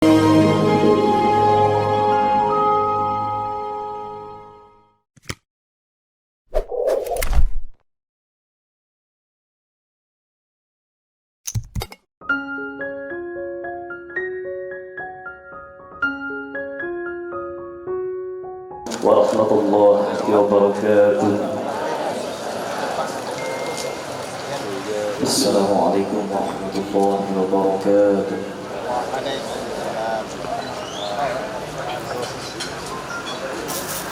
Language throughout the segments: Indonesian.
ورحمة الله وبركاته. السلام عليكم ورحمة الله وبركاته.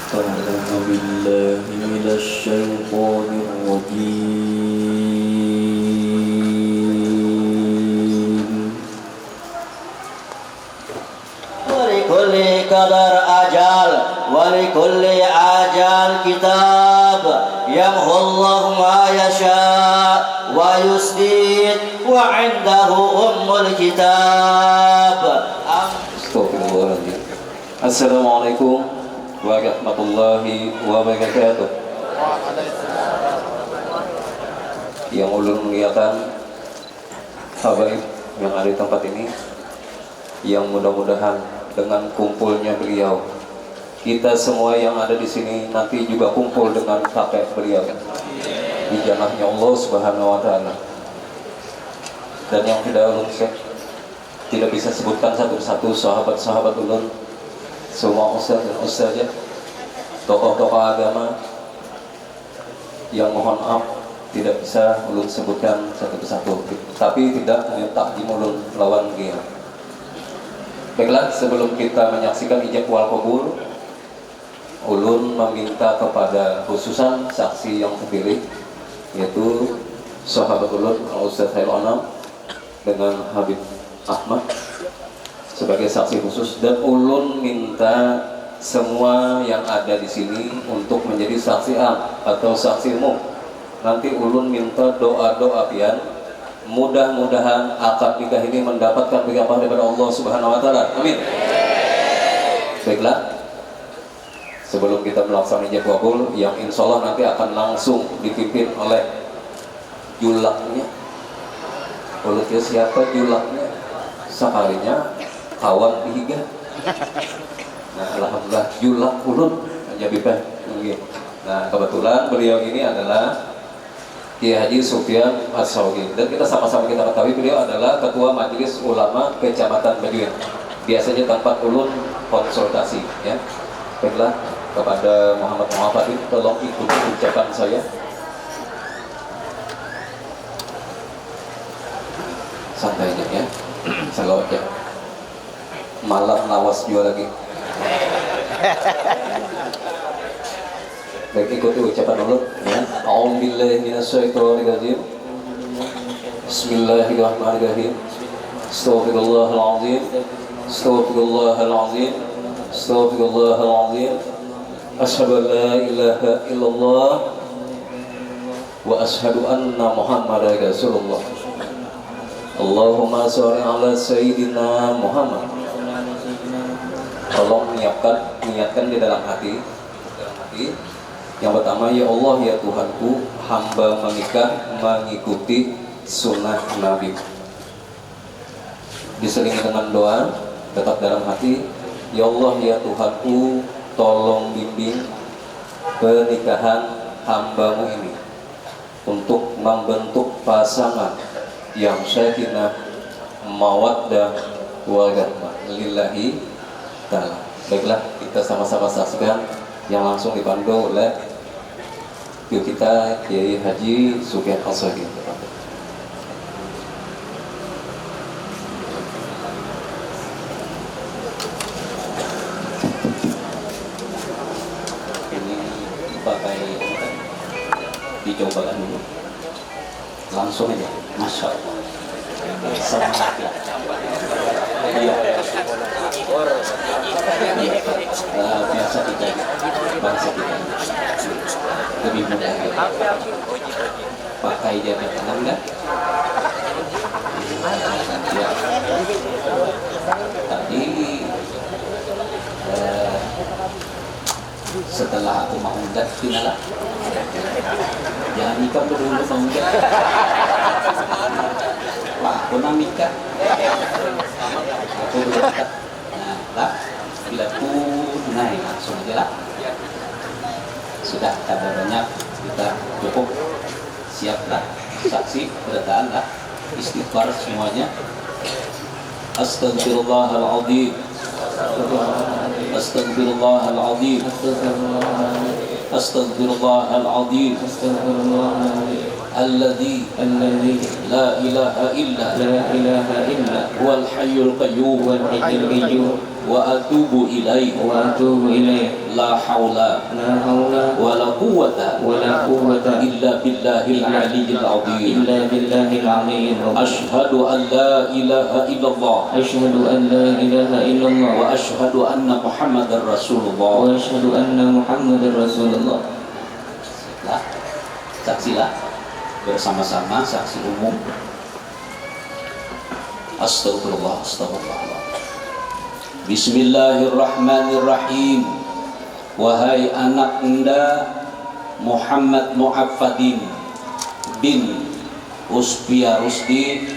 أعوذ بالله من الشيطان الرجيم. ولكل قدر أجل ولكل أجل كتاب يمحو الله ما يشاء ويثبت وعنده أم الكتاب. Astagfirullahaladzim. Assalamualaikum warahmatullahi wabarakatuh. Yang ulun muliakan habaib yang ada di tempat ini, yang mudah-mudahan dengan kumpulnya beliau, kita semua yang ada di sini nanti juga kumpul dengan kakek beliau di jannahnya Allah Subhanahu wa taala. Dan yang tidak bisa sebutkan satu-satu sahabat-sahabat ulun, semua ustaz dan ustazah, tokoh-tokoh agama yang mohon maaf tidak bisa ulun sebutkan satu persatu, tapi tidak minta dimulun lawan dia. Baiklah, sebelum kita menyaksikan ijab wal qabul, ulun meminta kepada khususan saksi yang terpilih, yaitu sahabat ulun Ustaz Khairul Anam dengan Habib Ahmad sebagai saksi khusus, dan ulun minta semua yang ada di sini untuk menjadi saksi am atau saksi umum. Nanti ulun minta doa-doa pian, mudah-mudahan akad nikah ini mendapatkan berkah daripada Allah Subhanahu wa taala. Amin. Baiklah, sebelum kita melaksanakan ijab kabul yang insya Allah nanti akan langsung dipimpin oleh julaknya. Ulun siapa julaknya? Sekalinya kawan dihiga. Nah, alhamdulillah julak ulun jabibah. Nah, kebetulan beliau ini adalah Kiai Haji Sufyan As-Saudi, dan kita sama-sama kita ketahui beliau adalah Ketua Majelis Ulama Kecamatan Bajuin. Biasanya tempat ulun konsultasi, ya. Baiklah, kepada Muhammad Muhammad ini tolong ikuti ucapan saya. Santai aja ya, selalu aja. Malam lawas juga lagi. Baik, ikuti ucapan dulu ya. A'udzubillahi minasyaitonirrajim. Bismillahirrahmanirrahim. Astaghfirullahaladzim. Astaghfirullahaladzim. Astaghfirullahaladzim. Asyhadu an la ilaha illallah wa asyhadu anna Muhammadar Rasulullah. Allahumma sholli ala sayyidina Muhammad. Tolong niatkan di dalam hati. Yang pertama, ya Allah ya Tuhanku, hamba menikah mengikuti sunnah Nabi. Diselingi dengan doa tetap dalam hati. Ya Allah ya Tuhanku, tolong bimbing pernikahan hambamu ini untuk membentuk pasangan yang sakinah, mawaddah, warahmah lillahi ta'ala. Baiklah, kita sama-sama saksikan yang langsung dipandu oleh guru kita Kiai Haji Sufyan As-Saudi. Ini pakai dicobakan dulu. Langsung aja, masya Allah. Semangat ya. Iya. Biasa kita bangsa kita lebih mudah ya. Pakai jabat tangan enggak? Ya. Tadi setelah aku mau mendat finalah, jangan nikah dulu mau mendat. Lah, aku namika. Aku berangkat. Nah, lah, bila tunai langsung aja lah. Sudah, ada banyak, kita cukup siaplah saksi berataan lah, istighfar semuanya. Astagfirullahaladzim, Astagfirullahaladzim, Astagfirullahaladzim, Alladzi la ilaha illa huwal hayyul qayyum wa atubu ilaih la haula wa la quwwata illa billahil aliyyil azim. Asyhadu an la ilaha illallah wa asyhadu anna Muhammadar Rasulullah. Lah, saksilah bersama-sama, saksi umum. Astagfirullah, astagfirullah. Bismillahirrahmanirrahim. Wahai anak anda Muhammad Mu'affadin bin Uspia Rusdi,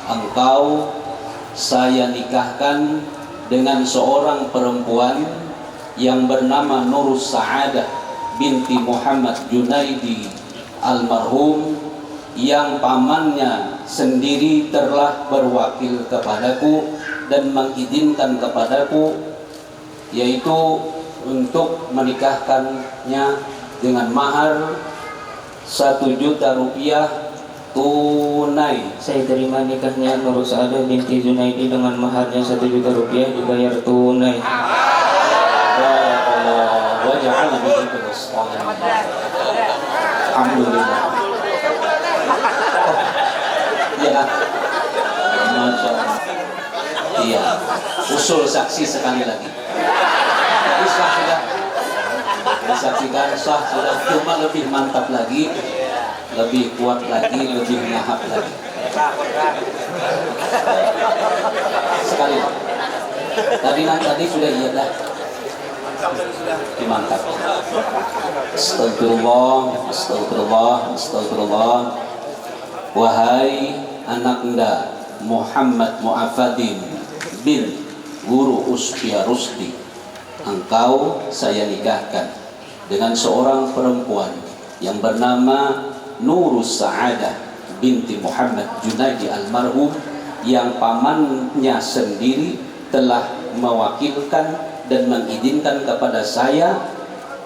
engkau saya nikahkan dengan seorang perempuan yang bernama Nurus Sa'adah binti Muhammad Junaidi almarhum, yang pamannya sendiri telah berwakil kepadaku dan mengizinkan kepadaku, yaitu untuk menikahkannya dengan mahar 1 juta rupiah tunai. Saya terima nikahnya Nur Sa'adah binti Junaidi dengan maharnya 1 juta rupiah dibayar tunai. Barakallah wa ja'ala bihi alhamdulillah. Ya, Masya Allah. Iya, usul saksi sekali lagi. Jadi sah sudah, disaksikan sah sudah, cuma lebih mantap lagi, lebih kuat lagi, lebih ngahap lagi. Sekali. Tadi sudah iya dah. Dimantap. Astagfirullah, astagfirullah, astagfirullah. Wahai anak anda Muhammad Mu'affadin bin Guru Uspia Rusdi, engkau saya nikahkan dengan seorang perempuan yang bernama Nurus Sa'adah binti Muhammad Junaidi almarhum, yang pamannya sendiri telah mewakilkan dan mengizinkan kepada saya,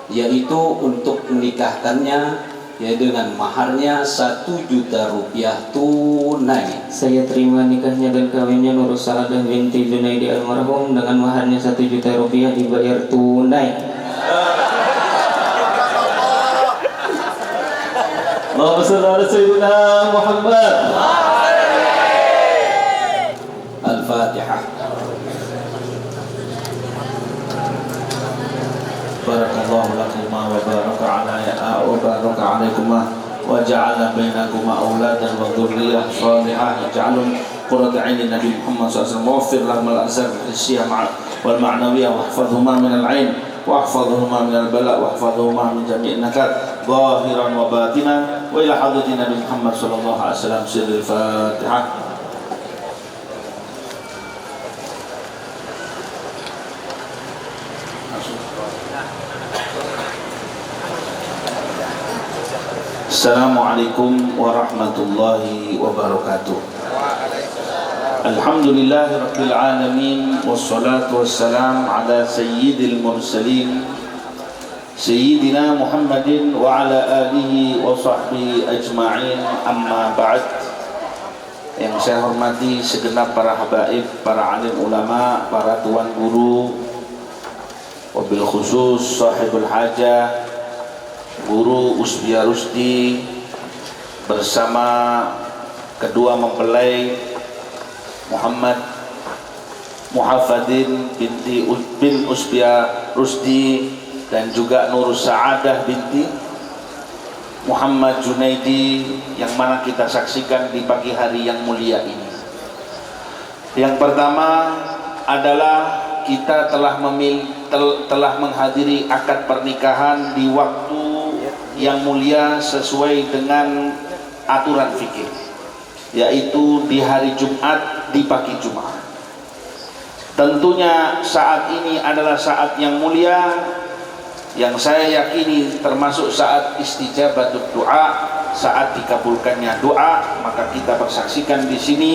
yaitu untuk menikahkannya dengan maharnya 1 juta rupiah tunai. Saya terima nikahnya dan kawinnya Nur Sa'adah binti Junaidi almarhum dengan maharnya 1 juta rupiah dibayar tunai. Allahumma shalli ala sayyidina Muhammad. Al-Fatihah. Barakallahu lakuma wa baraka alaikuma wa ja'ala bainakuma auladan wa dhurriyyah salihah ja'alhum qurrata 'ainin Nabi Muhammad sallallahu alaihi wasallam. Waghfir lahum al-azab al-hissiyah wal ma'nawiyah wahfazhuma min al-'ain wahfazhuma min al-bala' wahfazhuma min jami' an-nakat zahiran wa batinan wa ila hadratin Nabi Muhammad sallallahu alaihi wasallam. Sirrul Fatihah. Assalamualaikum warahmatullahi wabarakatuh. Alhamdulillahi rabbil alamin, wassalatu wassalam ala sayyidil mursalin sayyidina Muhammadin wa ala alihi wa sahbihi ajma'in, amma ba'd. Yang saya hormati segenap para habaib, para alim ulama, para tuan guru, wabil khusus sahibul hajah Guru Uspia Rusdi bersama kedua mempelai Muhammad Mu'affadin bin Uspia Rusdi dan juga Nur Sa'adah binti Muhammad Junaidi, yang mana kita saksikan di pagi hari yang mulia ini. Yang pertama adalah kita telah menghadiri akad pernikahan di waktu yang mulia sesuai dengan aturan fikih. yaitu di hari Jumat di pagi Jumat. Tentunya saat ini adalah saat yang mulia, yang saya yakini termasuk saat istijabatul doa, saat dikabulkannya doa. Maka kita bersaksikan di sini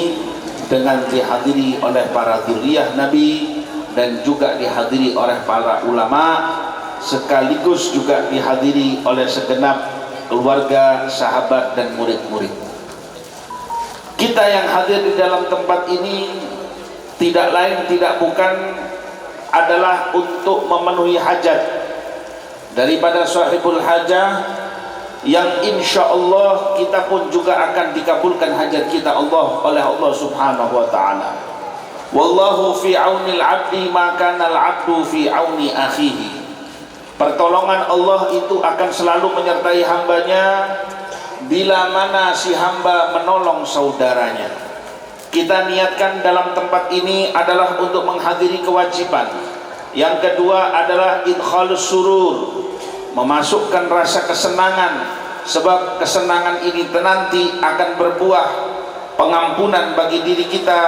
dengan dihadiri oleh para dzurriyyah Nabi dan juga dihadiri oleh para ulama, sekaligus juga dihadiri oleh segenap keluarga, sahabat dan murid-murid. Kita yang hadir di dalam tempat ini tidak lain tidak bukan adalah untuk memenuhi hajat daripada sahibul hajah, yang insya Allah kita pun juga akan dikabulkan hajat kita oleh Allah Subhanahu wa ta'ala. Wallahu fi aunil abdi maka al abdu fi auni akhihi. Pertolongan Allah itu akan selalu menyertai hambanya bila mana si hamba menolong saudaranya. Kita niatkan dalam tempat ini adalah untuk menghadiri kewajiban. Yang kedua adalah idkhalus surur, memasukkan rasa kesenangan, sebab kesenangan ini nanti akan berbuah pengampunan bagi diri kita,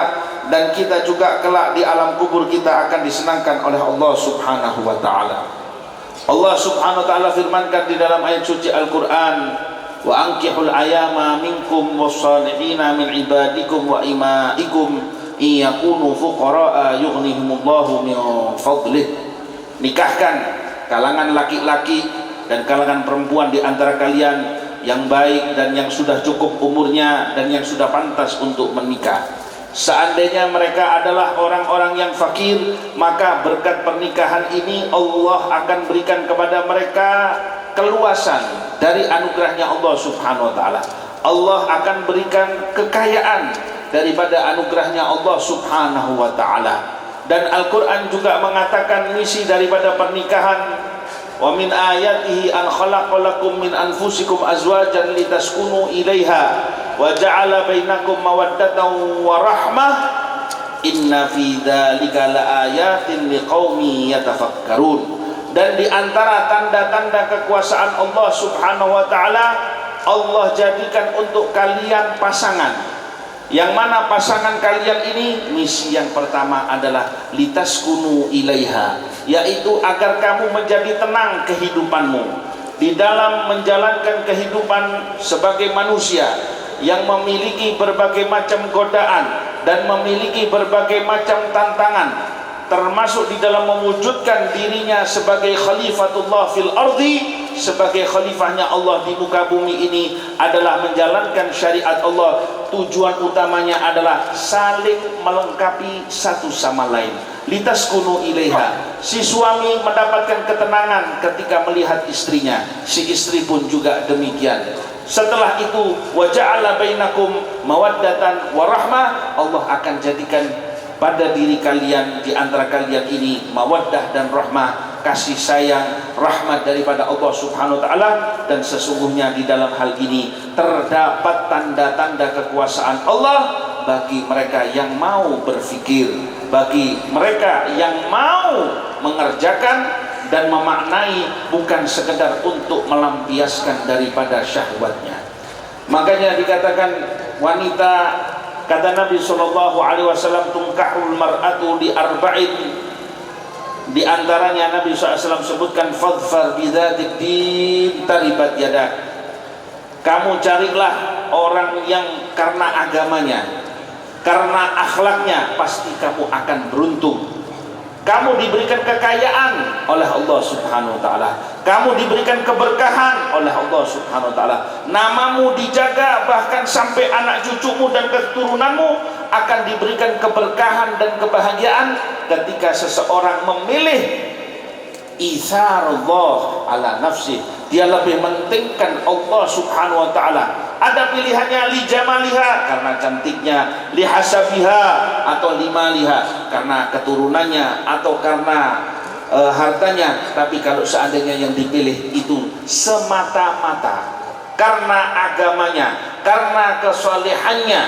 dan kita juga kelak di alam kubur kita akan disenangkan oleh Allah Subhanahu wa ta'ala. Allah Subhanahu wa ta'ala firmankan di dalam ayat suci Al-Quran, wa ankihul ayama minkum wassalihina min ibadikum wa imaikum iyakunu fuqara'a yughnihimullahu min fadlih. Nikahkan kalangan laki-laki dan kalangan perempuan di antara kalian yang baik dan yang sudah cukup umurnya dan yang sudah pantas untuk menikah. Seandainya mereka adalah orang-orang yang fakir, maka berkat pernikahan ini Allah akan berikan kepada mereka keluasan dari anugerahnya Allah Subhanahu wa ta'ala. Allah akan berikan kekayaan daripada anugerahnya Allah Subhanahu wa ta'ala. Dan Al-Quran juga mengatakan misi daripada pernikahan, wa min ayatihi an khalaqalakum min anfusikum azwajan litaskunu ilaiha wa ja'ala bainakum mawaddatan wa rahmah inna fi dzalika laayatin liqaumi yatafakkarun. Dan di antara tanda-tanda kekuasaan Allah Subhanahu wa ta'ala, Allah jadikan untuk kalian pasangan, yang mana pasangan kalian ini misi yang pertama adalah litaskunu ilaiha, yaitu agar kamu menjadi tenang kehidupanmu di dalam menjalankan kehidupan sebagai manusia yang memiliki berbagai macam godaan dan memiliki berbagai macam tantangan, termasuk di dalam mewujudkan dirinya sebagai khalifatullah fil ardi, sebagai khalifahnya Allah di muka bumi ini adalah menjalankan syariat Allah. Tujuan utamanya adalah saling melengkapi satu sama lain. Litaskunu ilaiha, si suami mendapatkan ketenangan ketika melihat istrinya, si istri pun juga demikian. Setelah itu wa ja'ala bainakum mawaddatan wa rahmah, Allah akan jadikan pada diri kalian, di antara kalian ini mawaddah dan rahmah, kasih sayang, rahmat daripada Allah Subhanahu wa ta'ala. Dan sesungguhnya di dalam hal ini terdapat tanda-tanda kekuasaan Allah bagi mereka yang mau berfikir, bagi mereka yang mau mengerjakan dan memaknai, bukan sekedar untuk melampiaskan daripada syahwatnya. Makanya dikatakan wanita, kata Nabi SAW, tungkahul mar'atu li arba'in. Di antaranya Nabi SAW sebutkan fadfar bidzatid din taribat yadak. Kamu carilah orang yang karena agamanya, karena akhlaknya pasti kamu akan beruntung. Kamu diberikan kekayaan oleh Allah Subhanahu wa ta'ala, kamu diberikan keberkahan oleh Allah Subhanahu wa ta'ala, namamu dijaga, bahkan sampai anak cucumu dan keturunanmu akan diberikan keberkahan dan kebahagiaan ketika seseorang memilih itsarullah ala nafsi, dia lebih mentingkan Allah Subhanahu wa ta'ala. Ada pilihannya li jamaliha, karena cantiknya, li hasabiha atau limaliha, karena keturunannya atau karena hartanya. Tapi kalau seandainya yang dipilih itu semata-mata karena agamanya, karena kesalehannya,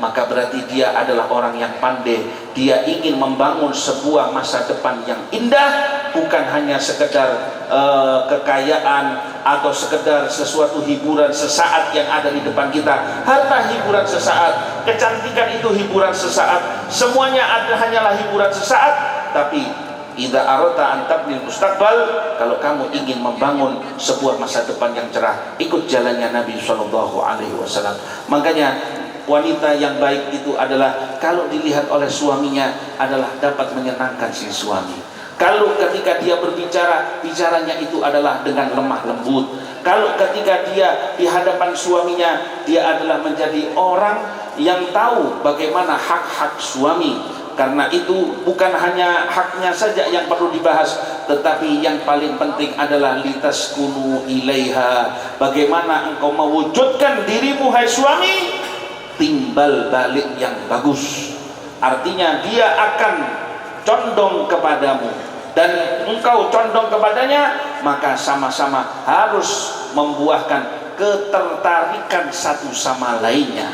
maka berarti dia adalah orang yang pandai. Dia ingin membangun sebuah masa depan yang indah, bukan hanya sekedar kekayaan atau sekedar sesuatu hiburan sesaat yang ada di depan kita. Harta hiburan sesaat, kecantikan itu hiburan sesaat, semuanya hanyalah hiburan sesaat. Tapi idza arata an tabnil mustaqbal, kalau kamu ingin membangun sebuah masa depan yang cerah, ikut jalannya Nabi sallallahu alaihi wasallam. Makanya wanita yang baik itu adalah kalau dilihat oleh suaminya adalah dapat menyenangkan si suami. Kalau ketika dia berbicara, bicaranya itu adalah dengan lemah lembut. Kalau ketika dia di hadapan suaminya, dia adalah menjadi orang yang tahu bagaimana hak-hak suami. Karena itu bukan hanya haknya saja yang perlu dibahas, tetapi yang paling penting adalah litaskunu ilaiha. Bagaimana engkau mewujudkan dirimu hai suami, timbal balik yang bagus. Artinya dia akan condong kepadamu dan engkau condong kepadanya, maka sama-sama harus membuahkan ketertarikan satu sama lainnya.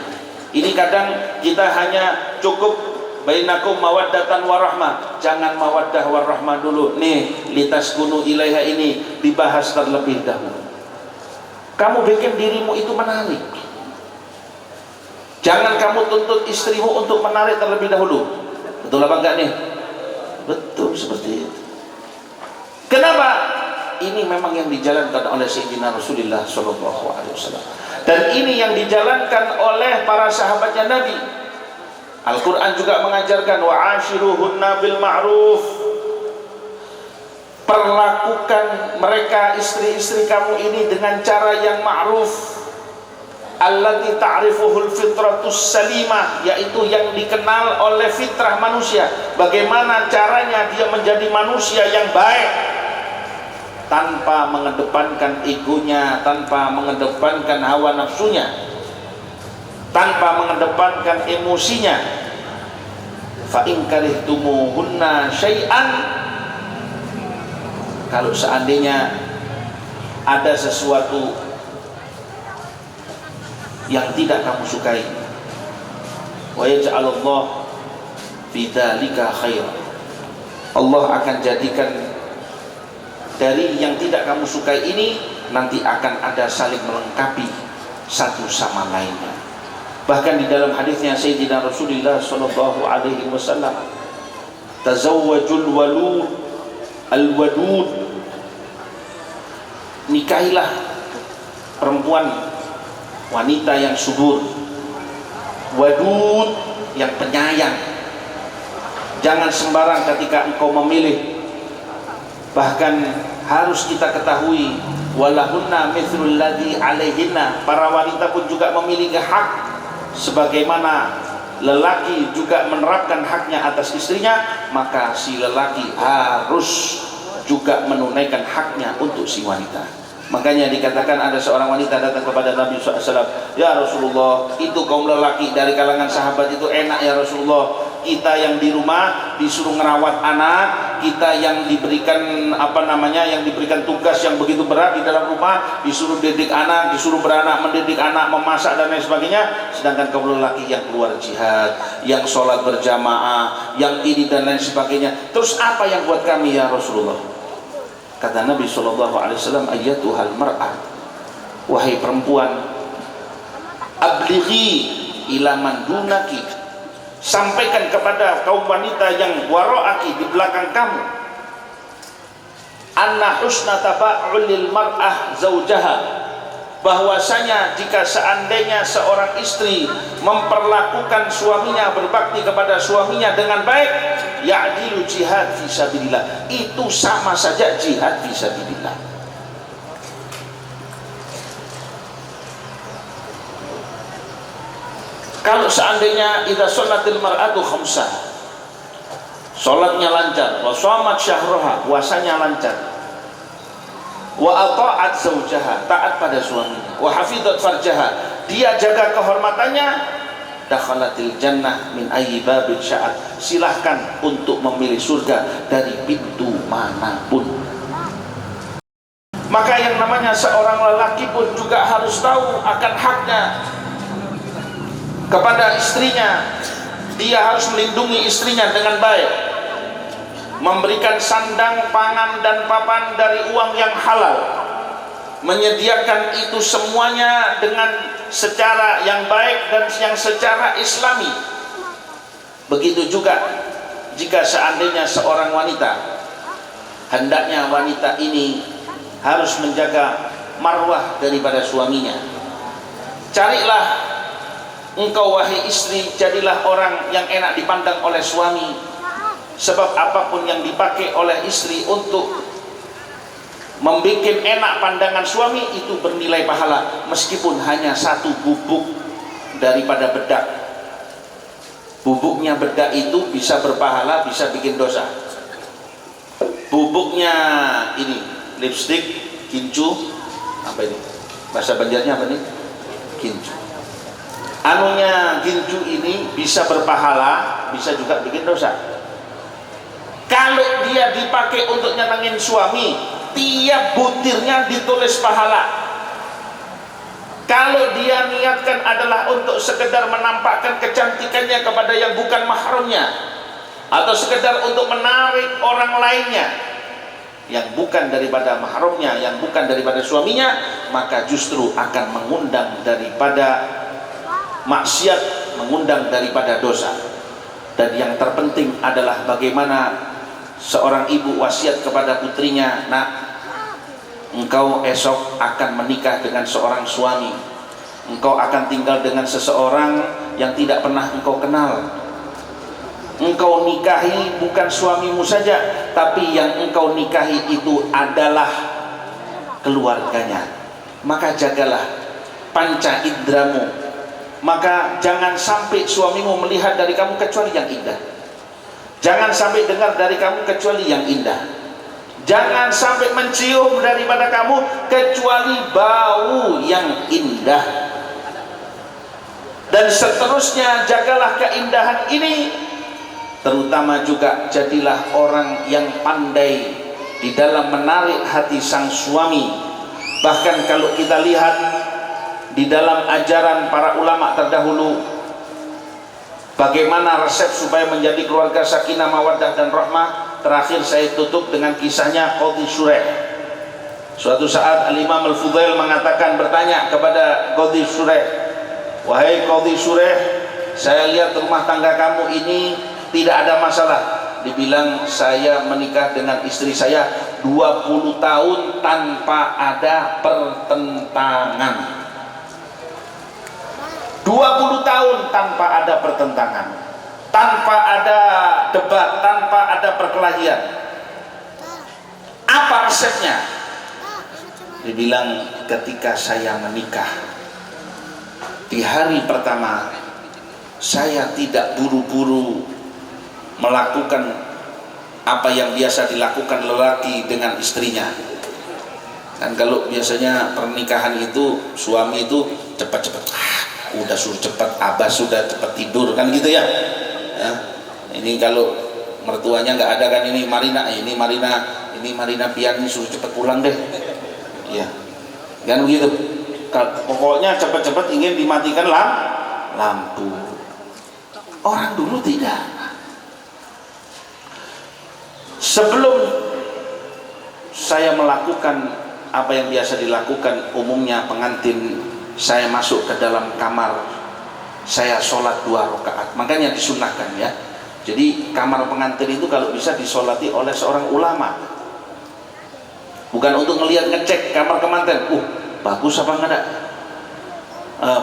Ini kadang kita hanya cukup bainakum mawaddatan warahmah, jangan mawaddah warahmah dulu. Nih, litaskunu ilaiha ini dibahas terlebih dahulu. Kamu bikin dirimu itu menarik. Jangan kamu tuntut istrimu untuk menarik terlebih dahulu. Betul apa enggak nih? Betul seperti itu. Kenapa? Ini memang yang dijalankan oleh Sayyidina Rasulullah SAW. Dan ini yang dijalankan oleh para sahabatnya Nabi. Al-Quran juga mengajarkan wa'ashiruhunna bil ma'ruf. Perlakukan mereka istri-istri kamu ini dengan cara yang ma'ruf. Allati ta'rifuhul fitratus salimah, yaitu yang dikenal oleh fitrah manusia. Bagaimana caranya dia menjadi manusia yang baik, tanpa mengedepankan egonya, tanpa mengedepankan hawa nafsunya, tanpa mengedepankan emosinya. Fa in karihtumuhunna syai'an, kalau seandainya ada sesuatu yang tidak kamu sukai, wa yaj'alallahu fi dzalika khairan, Allah akan jadikan dari yang tidak kamu sukai ini nanti akan ada saling melengkapi satu sama lainnya. Bahkan di dalam hadisnya Sayyidina Rasulullah sallallahu alaihi wasallam, tazawwajul walud al-wadud, nikahilah perempuan wanita yang subur, wadud yang penyayang. Jangan sembarang ketika engkau memilih. Bahkan harus kita ketahui walahunna mithlul ladzi alaihinna, para wanita pun juga memiliki hak sebagaimana lelaki juga menerapkan haknya atas istrinya, maka si lelaki harus juga menunaikan haknya untuk si wanita. Makanya dikatakan ada seorang wanita datang kepada Nabi SAW, ya Rasulullah, itu kaum lelaki dari kalangan sahabat itu enak ya Rasulullah, kita yang di rumah disuruh ngerawat anak, kita yang diberikan yang diberikan tugas yang begitu berat di dalam rumah, disuruh didik anak, disuruh beranak, mendidik anak, memasak dan lain sebagainya. Sedangkan kaum lelaki yang keluar jihad, yang sholat berjamaah, yang ini dan lain sebagainya. Terus apa yang buat kami ya Rasulullah? Kata Nabi SAW, ayyatuhal mar'ah, wahai perempuan, ablighi ila man dunaki, sampaikan kepada kaum wanita yang wara'aki, di belakang kamu, anna husna taba'ulil mar'ah zawjaha, bahwasanya jika seandainya seorang istri memperlakukan suaminya, berbakti kepada suaminya dengan baik, ya'dilu jihad fisabilillah, itu sama saja jihad fisabilillah. Kalau seandainya idza sholatil mar'atu khamsah, sholatnya lancar, wa shamat syahraha, puasanya lancar, wa ata'at zawjaha, taat pada suaminya, wa hafizat farjaha, dia jaga kehormatannya, dakhalatil jannah min ayyi babin sya'at, silahkan untuk memilih surga dari pintu manapun. Maka yang namanya seorang lelaki pun juga harus tahu akan haknya. kepada istrinya, dia harus melindungi istrinya dengan baik, memberikan sandang, pangan, dan papan dari uang yang halal, menyediakan itu semuanya dengan secara yang baik dan yang secara islami. Begitu juga jika seandainya seorang wanita, hendaknya wanita ini harus menjaga marwah daripada suaminya. Carilah engkau wahai istri, jadilah orang yang enak dipandang oleh suami, sebab apapun yang dipakai oleh istri untuk membuat enak pandangan suami itu bernilai pahala, meskipun hanya satu bubuk daripada bedak. Bubuknya bedak itu bisa berpahala, bisa bikin dosa. Bubuknya ini lipstick, kincu, apa ini bahasa Banjarnya apa nih? Kincu. Anunya ginju ini bisa berpahala, bisa juga bikin dosa. Kalau dia dipakai untuk nyenengin suami, tiap butirnya ditulis pahala. Kalau dia niatkan adalah untuk sekedar menampakkan kecantikannya kepada yang bukan mahramnya, atau sekedar untuk menarik orang lainnya yang bukan daripada mahramnya, yang bukan daripada suaminya, maka justru akan mengundang daripada maksiat, mengundang daripada dosa. Dan yang terpenting adalah bagaimana seorang ibu wasiat kepada putrinya, nak, engkau esok akan menikah dengan seorang suami, engkau akan tinggal dengan seseorang yang tidak pernah engkau kenal. Engkau nikahi bukan suamimu saja, tapi yang engkau nikahi itu adalah keluarganya. Maka jagalah panca indramu. Maka jangan sampai suamimu melihat dari kamu kecuali yang indah. Jangan sampai dengar dari kamu kecuali yang indah. Jangan sampai mencium daripada kamu kecuali bau yang indah. Dan seterusnya, jagalah keindahan ini. Terutama juga jadilah orang yang pandai di dalam menarik hati sang suami. Bahkan kalau kita lihat di dalam ajaran para ulama terdahulu, bagaimana resep supaya menjadi keluarga sakinah, mawaddah, dan rahmah. Terakhir saya tutup dengan kisahnya Qadhi Shuraih. Suatu saat Al-Imam Al-Fudail mengatakan, bertanya kepada Qadhi Shuraih, wahai Qadhi Shuraih, saya lihat rumah tangga kamu ini tidak ada masalah. Dibilang, saya menikah dengan istri saya 20 tahun tanpa ada pertentangan. 20 tahun tanpa ada pertentangan, tanpa ada debat, tanpa ada perkelahian. Apa resepnya? Dibilang, ketika saya menikah, di hari pertama saya tidak buru-buru melakukan apa yang biasa dilakukan lelaki dengan istrinya. Kan kalau biasanya pernikahan itu suami itu cepat-cepat, udah suruh cepat, abah sudah cepat tidur, kan gitu ya. Ini kalau mertuanya nggak ada kan, ini Marina Pian suruh cepat pulang deh, ya kan begitu. Pokoknya cepat-cepat ingin dimatikan lampu. Orang dulu tidak. Sebelum saya melakukan apa yang biasa dilakukan umumnya pengantin, saya masuk ke dalam kamar, saya sholat 2 rakaat. Makanya disunahkan ya. Jadi kamar pengantin itu kalau bisa disolati oleh seorang ulama. Bukan untuk ngelihat, ngecek kamar pengantin, bagus apa enggak,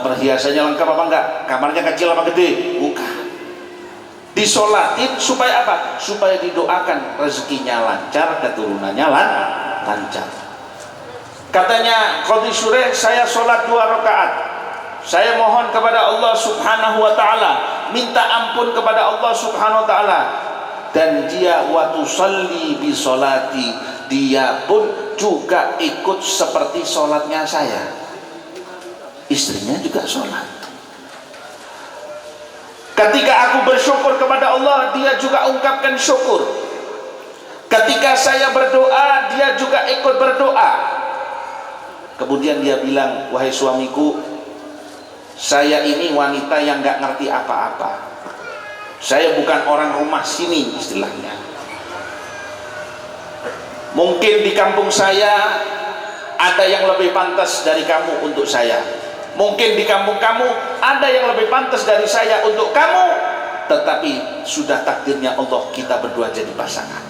perhiasannya lengkap apa enggak, kamarnya kecil apa gede. Bukan. Disolatin supaya apa? Supaya didoakan rezekinya lancar, keturunannya lancar. Katanya Qadhi Shuraih, saya sholat 2 rakaat, saya mohon kepada Allah subhanahu wa ta'ala, minta ampun kepada Allah subhanahu wa ta'ala. Dan dia wa tusalli bi sholati, dia pun juga ikut seperti sholatnya saya. Istrinya juga sholat. Ketika aku bersyukur kepada Allah, dia juga ungkapkan syukur. Ketika saya berdoa, dia juga ikut berdoa. Kemudian dia bilang, wahai suamiku, Saya ini wanita yang nggak ngerti apa-apa. Saya bukan orang rumah sini istilahnya. Mungkin di kampung saya ada yang lebih pantas dari kamu untuk saya. Mungkin di kampung kamu ada yang lebih pantas dari saya untuk kamu. Tetapi sudah takdirnya Allah kita berdua jadi pasangan.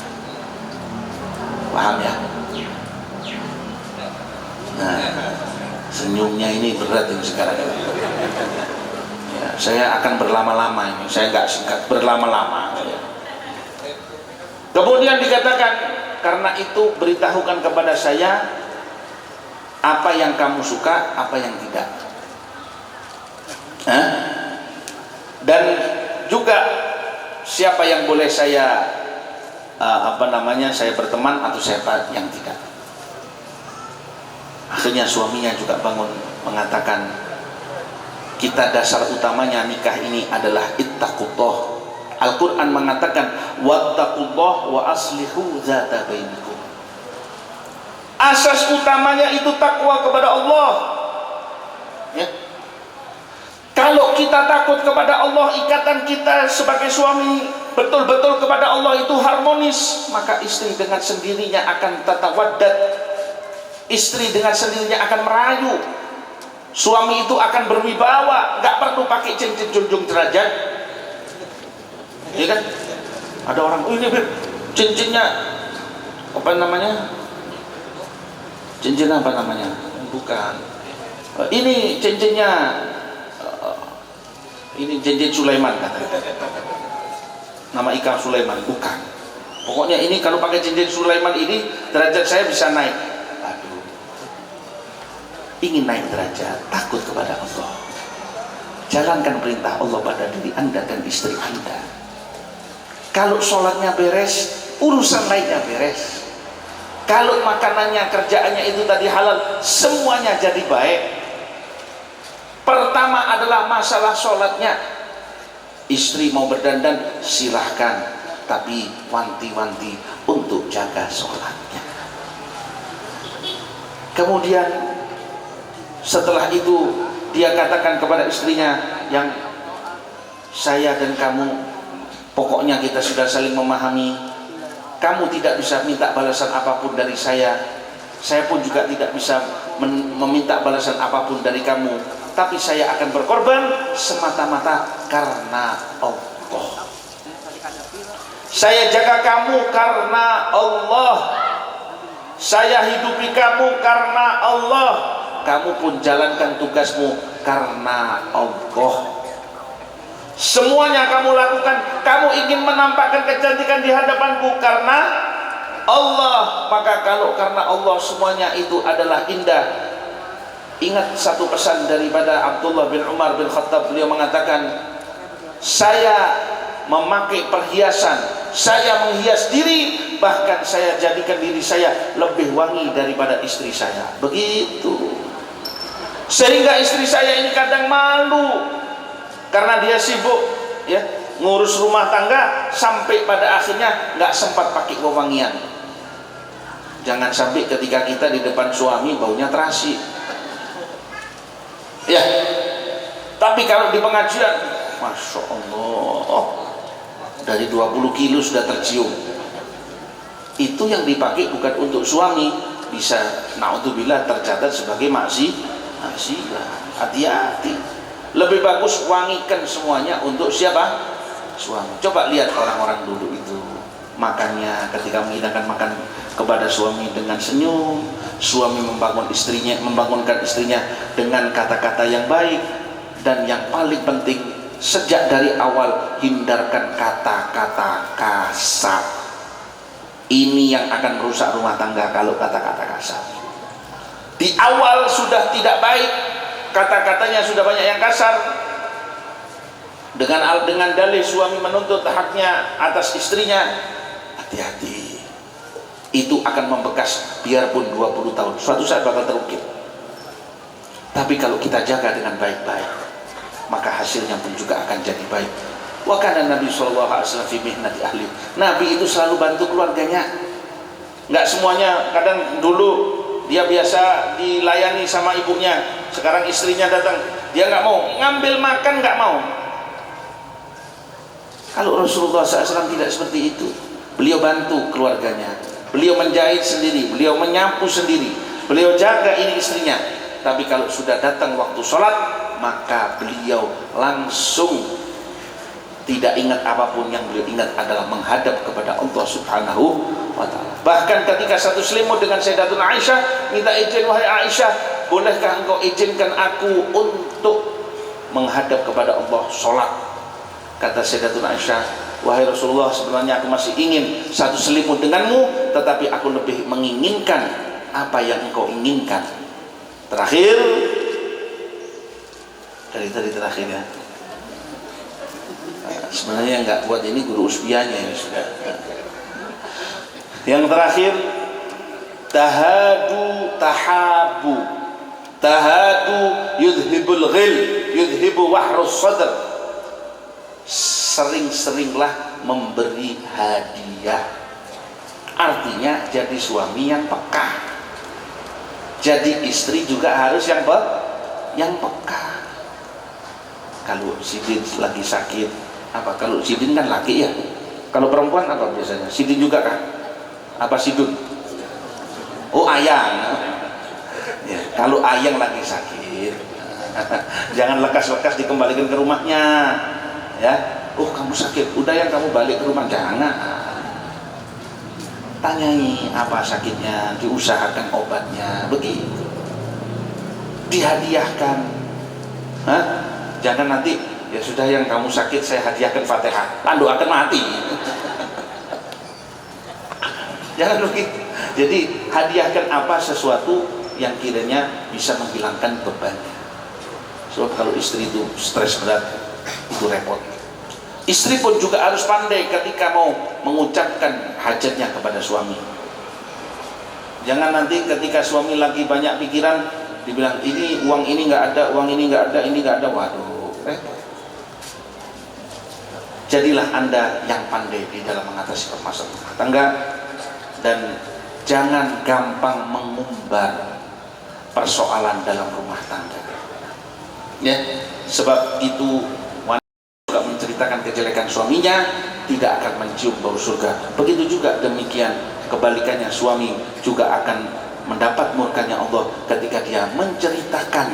Paham ya? Nah, senyumnya ini berat ini sekarang. Ya, saya akan berlama-lama ini. Saya nggak singkat, berlama-lama. Ya. Kemudian dikatakan, karena itu beritahukan kepada saya apa yang kamu suka, apa yang tidak. Hah? Dan juga siapa yang boleh saya saya berteman atau siapa yang tidak. Akhirnya suaminya juga bangun mengatakan, kita dasar utamanya nikah ini adalah ittaqullah. Al-Quran mengatakan wattaqullah wa aslihu dzata bainikum. Asas utamanya itu takwa kepada Allah. Ya. Kalau kita takut kepada Allah, ikatan kita sebagai suami betul-betul kepada Allah itu harmonis, maka istri dengan sendirinya akan tatawaddat. Istri dengan sendirinya akan merayu. Suami itu akan berwibawa, nggak perlu pakai cincin junjung derajat. Ya kan? Ada orang, oh ini cincinnya apa namanya? Cincin apa namanya? Bukan. Ini cincinnya ini cincin Sulaiman katanya. Nama ikan Sulaiman, bukan. Pokoknya ini kalau pakai cincin Sulaiman ini derajat saya bisa naik. Aduh. Ingin naik derajat, takut kepada Allah. Jalankan perintah Allah pada diri Anda dan istri Anda. Kalau sholatnya beres, urusan lainnya beres. Kalau makanannya, kerjaannya itu tadi halal, semuanya jadi baik. Pertama adalah masalah sholatnya. Istri mau berdandan, silahkan, tapi wanti-wanti untuk jaga sholatnya. Kemudian setelah itu dia katakan kepada istrinya, yang saya dan kamu, pokoknya kita sudah saling memahami. Kamu tidak bisa minta balasan apapun dari saya pun juga tidak bisa meminta balasan apapun dari kamu. Tapi saya akan berkorban semata-mata karena Allah. Saya jaga kamu karena Allah. Saya hidupi kamu karena Allah. Kamu pun jalankan tugasmu karena Allah. Semuanya kamu lakukan, kamu ingin menampakkan kecantikan di hadapanku karena Allah. Maka kalau karena Allah semuanya itu adalah indah. Ingat satu pesan daripada Abdullah bin Umar bin Khattab, beliau mengatakan, saya memakai perhiasan, saya menghias diri, bahkan saya jadikan diri saya lebih wangi daripada istri saya. Begitu. Sehingga istri saya ini kadang malu karena dia sibuk ya ngurus rumah tangga, sampai pada akhirnya nggak sempat pakai wewangian. Jangan sampai ketika kita di depan suami baunya terasi. Ya. Tapi kalau di pengajian, Masya Allah, dari 20 kilo sudah tercium. Itu yang dipakai bukan untuk suami, bisa naudzubillah tercatat sebagai maksiat. Hati-hati. Lebih bagus wangikan semuanya untuk siapa? Suami. Coba lihat orang-orang dulu itu makannya, ketika menghidangkan makan kepada suami dengan senyum, suami membangunkan istrinya dengan kata-kata yang baik, dan yang paling penting sejak dari awal hindarkan kata-kata kasar. Ini yang akan merusak rumah tangga kalau kata-kata kasar. Di awal sudah tidak baik, kata-katanya sudah banyak yang kasar. Dengan dalih suami menuntut haknya atas istrinya, hati-hati. Itu akan membekas biarpun 20 tahun, suatu saat bakal terukir. Tapi kalau kita jaga dengan baik-baik, maka hasilnya pun juga akan jadi baik. Wa kana Nabi sallallahu alaihi wasallam fi mihnati ahli. Nabi itu selalu bantu keluarganya. Enggak semuanya, kadang dulu dia biasa dilayani sama ibunya, sekarang istrinya datang, dia nggak mau ngambil makan, nggak mau. Kalau Rasulullah SAW tidak seperti itu, beliau bantu keluarganya, beliau menjahit sendiri, beliau menyapu sendiri, beliau jaga ini istrinya. Tapi kalau sudah datang waktu sholat, maka beliau langsung tidak ingat apapun. Yang beliau ingat adalah menghadap kepada Allah Subhanahu wa ta'ala. Bahkan ketika satu selimut dengan Sayyidatuna Aisyah, minta izin, wahai Aisyah, bolehkah engkau izinkan aku untuk menghadap kepada Allah sholat? Kata Sayyidatuna Aisyah, wahai Rasulullah, sebenarnya aku masih ingin satu selimut denganmu, tetapi aku lebih menginginkan apa yang engkau inginkan. Terakhir, dari tadi terakhir ya, sebenarnya nggak buat ini guru uspianya ini sudah. Yang terakhir, tahadu tahabu, tahadu yudhibul ghil, yudhibu wahrus sadr. Sering-seringlah memberi hadiah. Artinya jadi suami yang peka, jadi istri juga harus yang peka. Kalau sidin lagi sakit, apa kalau sidin kan laki ya, kalau perempuan apa biasanya? Sidin juga kan? Apa sidun? Oh, ayang. Ya, kalau ayang lagi sakit, jangan lekas-lekas dikembalikan ke rumahnya. Ya, oh kamu sakit, udah yang kamu balik ke rumah, jangan. Tanyai apa sakitnya, diusahakan obatnya, begitu. Dihadiahkan. Hah? Jangan nanti, ya sudah yang kamu sakit saya hadiahkan Fatihah, Pandu akan mati. Jangan begitu. Jadi hadiahkan apa sesuatu yang kiranya bisa menghilangkan beban. Sebab kalau istri itu stres berat, itu repot. Istri pun juga harus pandai ketika mau mengucapkan hajatnya kepada suami. Jangan nanti ketika suami lagi banyak pikiran, dibilang ini uang ini nggak ada, uang ini nggak ada, ini nggak ada, waduh, repot. Jadilah Anda yang pandai di dalam mengatasi permasalahan rumah tangga, dan jangan gampang mengumbar persoalan dalam rumah tangga. Ya, sebab itu wanita menceritakan kejelekan suaminya tidak akan mencium bau surga. Begitu juga demikian kebalikannya, suami juga akan mendapat murkanya Allah ketika dia menceritakan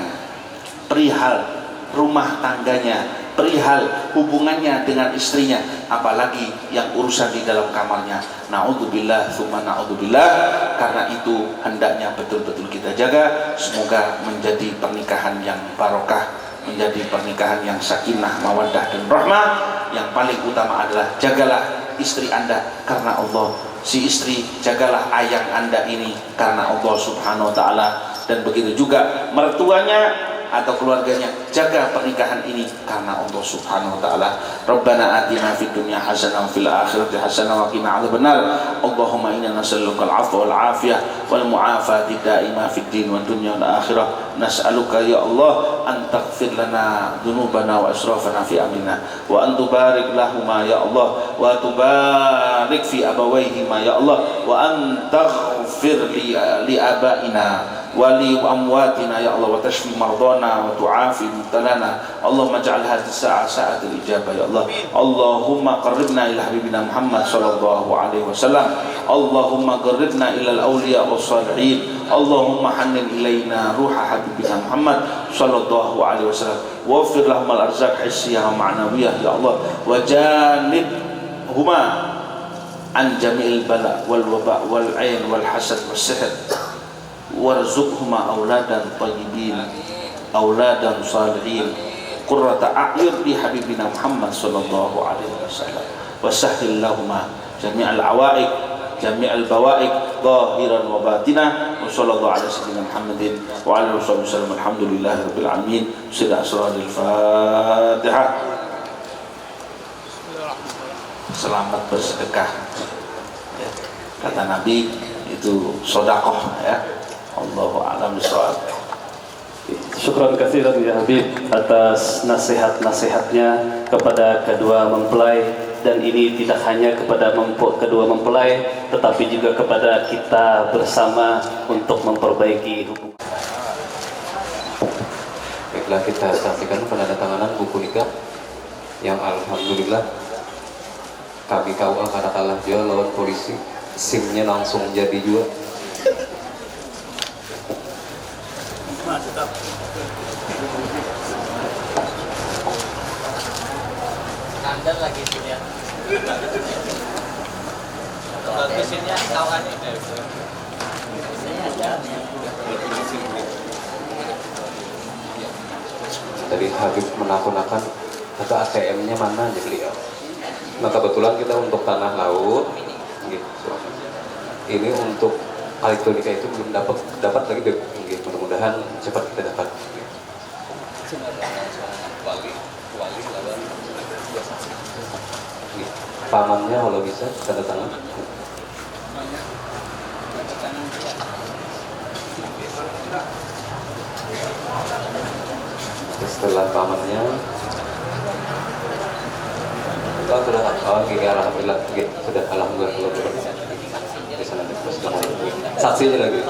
perihal rumah tangganya, perihal hubungannya dengan istrinya, apalagi yang urusan di dalam kamarnya. Na'udzubillah tsumma na'udzubillah. Karena itu hendaknya betul-betul kita jaga. Semoga menjadi pernikahan yang barokah, menjadi pernikahan yang sakinah, mawaddah dan rahmah. Yang paling utama adalah jagalah istri Anda karena Allah. Si istri, jagalah ayang Anda ini karena Allah Subhanahu wa ta'ala. Dan begitu juga mertuanya atau keluarganya, jaga pernikahan ini karena Allah Subhanahu wa ta'ala. Rabbana atina fid dunya hasanah wa fil akhirati hasanah wa qina adzabannar. Allahumma inna nas'aluka al-'afwa wal 'afiyah wal mu'afati daimah fid din wad dunya wal akhirah. Nas'aluka ya Allah an taghfir lana dzunubana wa israfana fi amrina wa an tubarik lahuma ya Allah wa tubarik fi abawayhima ya Allah wa an taghfir li abaina wali amwatina ya Allah wa tashfi mardana wa tu'afi mubtalana. Allahumma ja'al hadhihi as-sa'ah sa'atul ijabah ya Allah. Allahumma qarribna ila habibina Muhammad sallallahu alaihi wasallam. Allahumma qarribna ila al-awliya was-salihin. Allahumma hannin ilaina ruha habibina Muhammad sallallahu alaihi wasallam. Waghfir lahum al-arzaq hissiyah wa ma'nawiyah ya Allah, wa janibhuma an jami'il bala wal waba wal 'ain wal hasad was sihr. Warzuqhuma auladan tayyibin, auladan salihin, qurrata a'yun bi habibina Muhammad sallallahu alaihi wasallam. Wasahhil lahumma jami'al awa'iq, jami'al bawa'iq zahiran wa batinah. Wa sallallahu ala sayyidina Muhammadin wa ala alihi wasallam. Alhamdulillahi rabbil alamin. Sida asrarul Fatihah. Selamat bersedekah ya. Kata Nabi itu sedekah ya. Allahu a'lam bishawab. Syukran katsiran ya Habib atas nasihat-nasihatnya kepada kedua mempelai, dan ini tidak hanya kepada kedua mempelai tetapi juga kepada kita bersama untuk memperbaiki hubungan. telah kita saksikan penandatanganan buku nikah yang alhamdulillah kami KUA kada kalah juga lawan polisi, SIM-nya langsung jadi juga. Anda lagi punya. Kalau mesinnya kawan ini. Tadi Habib menakut-nakan kata ATM-nya mana aja beliau. Nah kebetulan kita untuk tanah laut gitu. Ini untuk elektronika itu belum dapat lagi Beb. Gitu. Mudah-mudahan cepat kita dapat. Pamannya kalau bisa tanda tangan. Setelah pamannya sudah alhamdulillah sudah alhamdulillah kalau di sana terus saksinya lagi.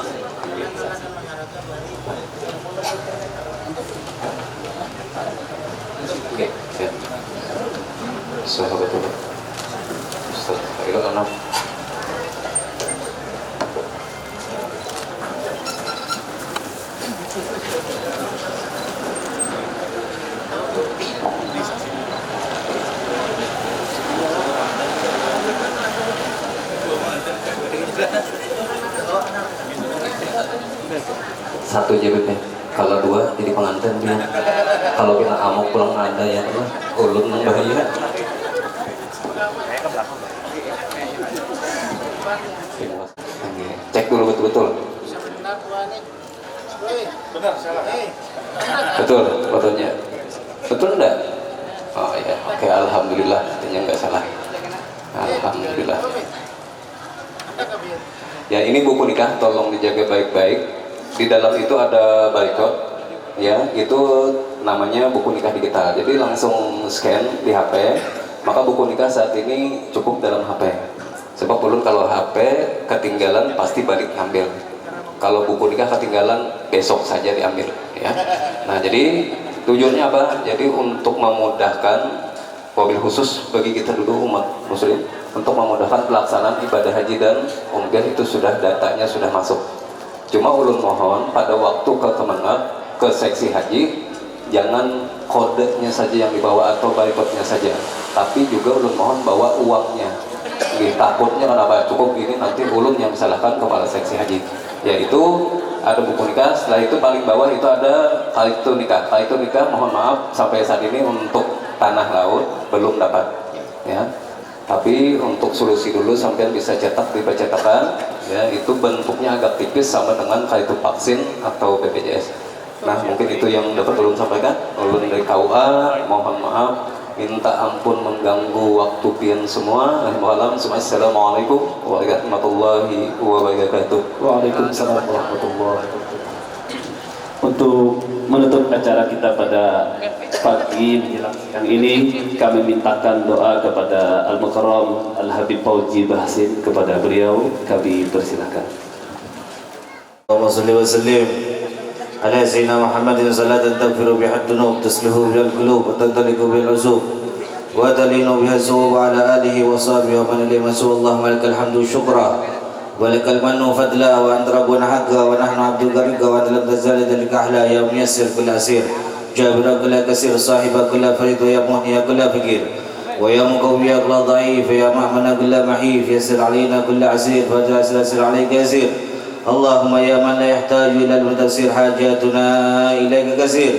Oke, ya. Sahabat Ustaz Khairul Anam. Satu aja Beb, kalau dua jadi pengantin dia. Kalau kita amok pulang ada ya ulun bahaya. Cek dulu betul-betul. Betul fotonya. Betul enggak? Oh ya, oke alhamdulillah artinya enggak salah. Alhamdulillah. Ya ini buku nikah tolong dijaga baik-baik. Di dalam itu ada barcode, ya itu namanya buku nikah digital. Jadi langsung scan di HP. Maka buku nikah saat ini cukup dalam HP. Sebab ulun kalau HP ketinggalan pasti balik ambil. Kalau buku nikah ketinggalan besok saja diambil. Ya. Nah jadi tujuannya apa? Jadi untuk memudahkan, wabil khusus bagi kita dulu umat muslim, untuk memudahkan pelaksanaan ibadah haji dan umrah itu sudah datanya sudah masuk. Cuma ulun mohon pada waktu ke Kemenang, ke seksi haji, jangan kodenya saja yang dibawa atau barcode-nya saja, tapi juga ulun mohon bawa uangnya. Takutnya kenapa cukup ini nanti ulun yang disalahkan kepala seksi haji. Yaitu ada buku nikah, setelah itu paling bawah itu ada kartu nikah. Kartu nikah mohon maaf sampai saat ini untuk tanah laut belum dapat. Ya. Tapi untuk solusi dulu sampai bisa cetak di percetakan, ya itu bentuknya agak tipis sama dengan kartu vaksin atau BPJS. Nah mungkin itu yang dapat ulun sampaikan. Ulun dari KUA mohon maaf, minta ampun mengganggu waktu pian semua. Assalamualaikum warahmatullahi wabarakatuh. Waalaikumsalam warahmatullahi wabarakatuh. Untuk menutup acara kita pada pagi menjelang siang ini, kami mintakan doa kepada Al-Mukarram Al-Habib Fauzi Bahsin. Kepada beliau kami persilakan. Allahumma salli wa sallim ala sayyidina Muhammadin salatan taghfiru biha ad-dunub taslihu bil qulub wa tadliku bil uzub wa talinu biha su'ub ala alihi wa sahbihi wa man ilayhi masu. Allahumma lakal hamdu syukra walikal mannu fadla wa anta rabbuna haqqa wa nahnu abdul gharqa wa anta lam tazal dalika ahla ya muyassir kull asir jabira kull kasir sahiba kull farid ya muhni ya kull fakir wa ya muqawwi ya kull dhaif ya mahmana kull mahif yassir alaina kull asir wa jasir alayka yasir. Allahumma ya man la yahtaju ila al-mudassir hajatuna ilayka kasir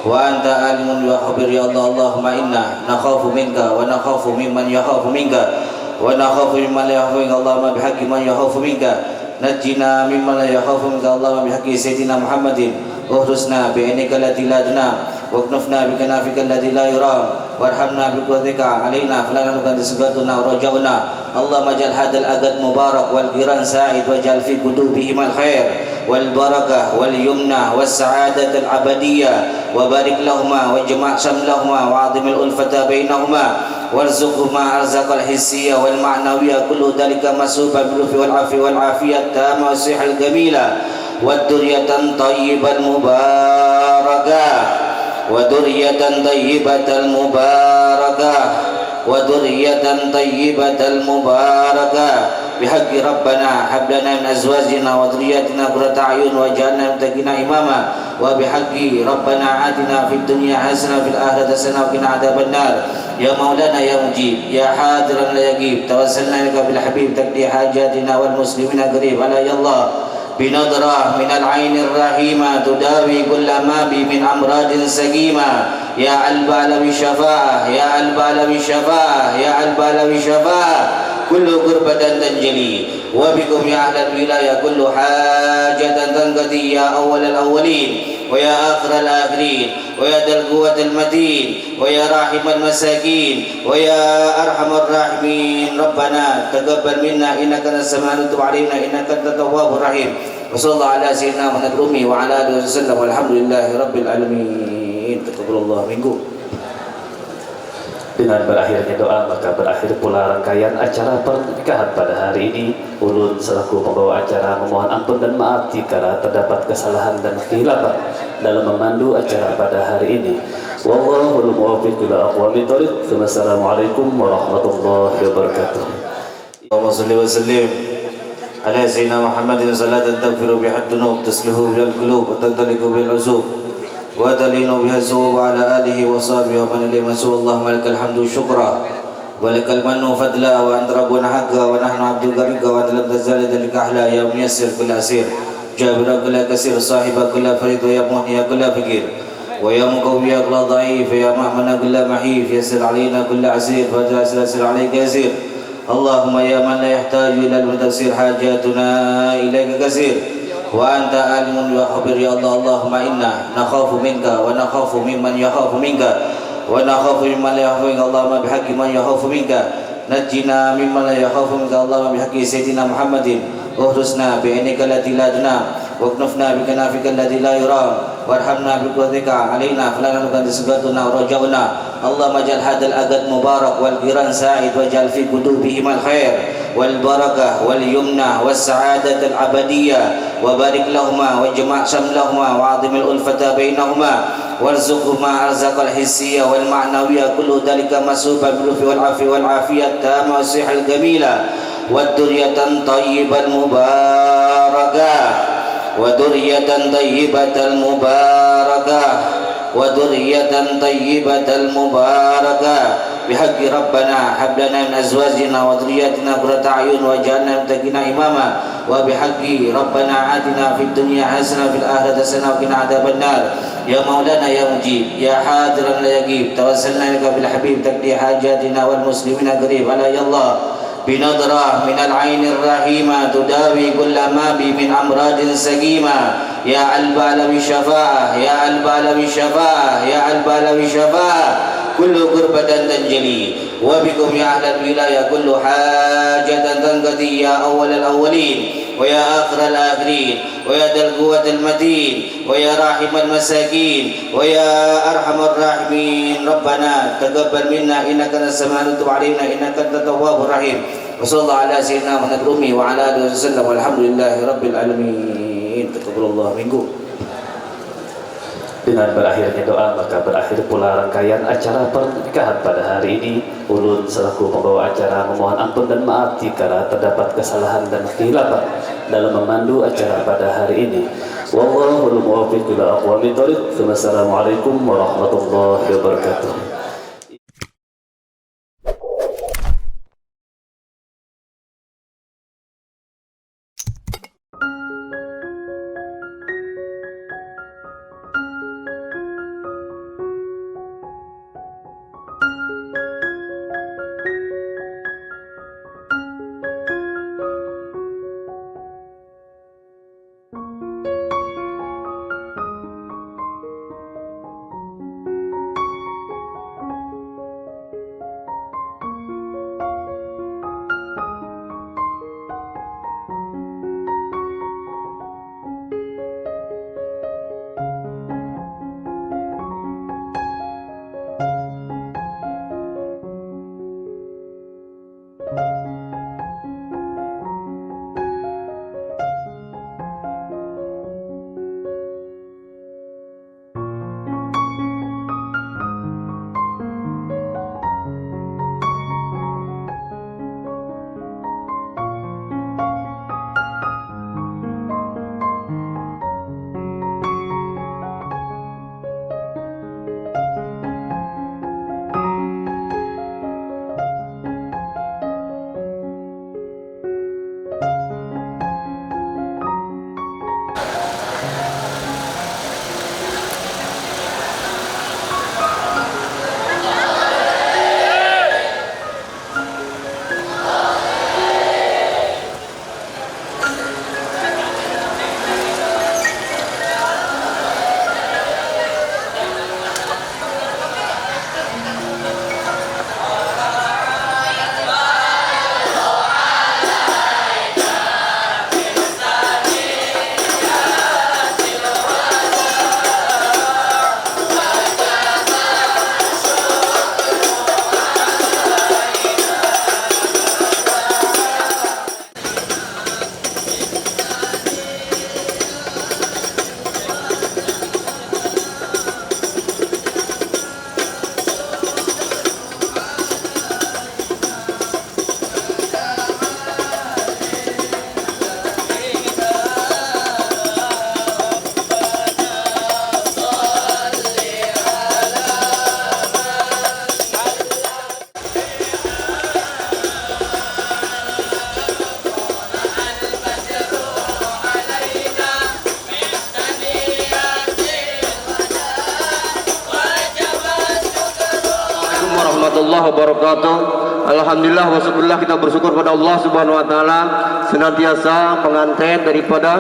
wa anta alimun wa khabir ya Allah. Allahumma inna nakhafu minka wa nakhafu mimman yakhafu minka wa nakhafu mimman la yakhafu minka. Allahumma bihaqqi man yakhafu minka najjina mimman la yakhafu minka. Allahumma bihaqqi sayyidina Muhammadin uhrusna bi'ainika allati la tunam waknufna bikanafika alladhi la yuram warhamna biqudratika alaina fala nanukan disgatuna rajauna. Allahumma ja'al hadal agad mubarak wal giran sa'id waj'al fi qulubihim al khair wal barakah wal yumna was sa'adat al abadiyah wa barik lahumma wa jama' shamlahumma wa 'azim al ulfata bainahuma warzuqhuma arzaqal hissiyah wal ma'nawiyah kullu dhalika masuba bil wal afi wal afiyat tamma sihhal jamila wad duryatan thayyiban mubarakah وذرية طيبة المباركة وذرية طيبة المباركة بحق ربنا هب لنا من أزواجنا وذرياتنا قرة أعين واجعلنا للمتقين إماما وبحق ربنا آتنا في الدنيا حسنة وفي الآخرة حسنة وقنا عذاب النار يا مولانا يا مجيب يا حاضرا لا يجيب توسلنا لك بالحبيب تقضي حاجاتنا والمسلمين قريب ألا يا الله بنظرة من العين الرحيمة تداوي كل ما بي من أمراض سقيمة يا البال بالشفاعة يا البال بالشفاعة يا البال بالشفاعة كل قربة تنجلي وبكم يا أهل الولاية كل حاجة تنقضي يا أول الأولين ويا آخر الآخرين ويا ذا القوة المتين ويا راحم المساكين ويا أرحم الراحمين ربنا تقبل منا إنك أنت السميع وتب علينا إنك أنت التواب الرحيم وصلى الله على سيدنا محمد وعلى آله وسلم والحمد لله رب العالمين تقبل الله منكم. Dengan berakhirnya doa maka berakhir pula rangkaian acara pernikahan pada hari ini. Ulun selaku pembawa acara memohon ampun dan maaf jika terdapat kesalahan dan khilafan dalam memandu acara pada hari ini. Wallahul muwaffiq ila aqwamit thoriq. Wassalamualaikum warahmatullahi wabarakatuh. Allahumma shalli wa sallim ala sayyidina Muhammadin salatan taghfiru biha ad-dunub taslihu bil qulub wa tadliku bil usub وتلين بها الزوب على آله وصحبه ومن إليه مسوء اللهم لك الحمد شكرا ولك المن فضلا وأنت ربنا حقا ونحن عبد الغريق وأنت لم تزال ذلك أحلى يا ميسر كل أسير جابر كل كثير صاحب كل فريد ويا مهني كل فقير ويا مقوي كل ضعيف يا مأمن كل محيف يسر علينا كل عسير فاجعل يسر عليك يسير اللهم يا من لا يحتاج إلى المتفسير حاجاتنا إليك كثير وأنت عالم وخبير يا الله اللهم إنا نخاف منك ونخاف ممن يخاف منك ونخاف ممن لا يخاف منك اللهم بحق من يخاف منك نجنا ممن لا يخاف منك اللهم بحق سيدنا محمد احرسنا بعينك التي لا تنام واكنفنا بكنافك الذي لا يرام وارحمنا بقدرتك علينا فلا نملك سجدنا ورجعنا اللهم اجعل هذا الأغد مبارك والقران سعيد واجعل في قلوبهم الخير والبركة واليمنى والسعادة الأبدية وبارك لهما واجمع شملهما وعظم الألفة بينهما وارزقهما أرزاق الحسية والمعنوية كل ذلك مسوبا بالعفو والعافية والعافية التامة والصحة الجميلة والذرية طيبة المباركة وذرية طيبة المباركة وذرية طيبة المباركة بحق ربنا هب لنا من أزواجنا وذرياتنا قرة أعين واجعلنا للمتقين إماما وبحق ربنا آتنا في الدنيا حسنة وفي الآخرة حسنة وقنا عذاب النار يا مولانا يا مجيب يا حاضرا لا يجيب توسلنا لك بالحبيب تقضي حاجاتنا والمسلمين قريب ألا يا الله بنظرة من العين الرحيمة تداوي كل ما بي من أمراض سقيمة يا البال بالشفاعة يا البال بالشفاعة يا البال بالشفاعة كل قربة تنجلي وبكم يا أهل الولاية كل حاجة تنقضي يا أول الأولين ويا آخر الآخرين ويا ذا القوة المتين ويا راحم المساكين ويا أرحم الراحمين ربنا تقبل منا إنك أنت السميع وتب علينا إنك أنت التواب الرحيم وصلى الله على سيدنا محمد وعلى آله وسلم والحمد لله رب العالمين تقبل الله منكم. Dengan berakhirnya doa maka berakhir pula rangkaian acara pernikahan pada hari ini. Ulun selaku pembawa acara memohon ampun dan maaf jika terdapat kesalahan dan khilafan dalam memandu acara pada hari ini. Wallahul muwaffiq ila aqwamit thoriq. Wassalamualaikum warahmatullahi wabarakatuh. warahmatullahi wabarakatuh. Alhamdulillah wa syukurlah, kita bersyukur pada Allah Subhanahu wa taala senantiasa pengantin daripada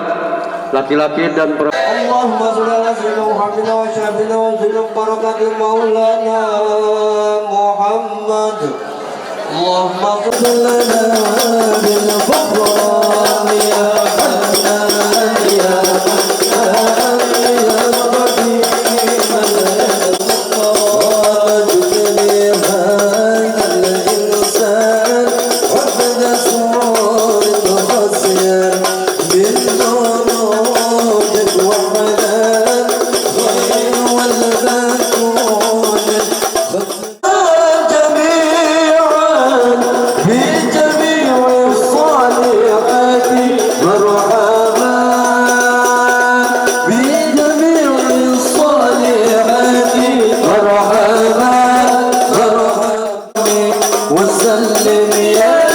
laki-laki dan perempuan. Allahumma shalli ala sayyidina Muhammadin wa syafina wa sallim barakatil maulana Muhammad. Allahumma shalli ala bil fadl ya Hanan ya Hanan ya Rabbi وسلم يا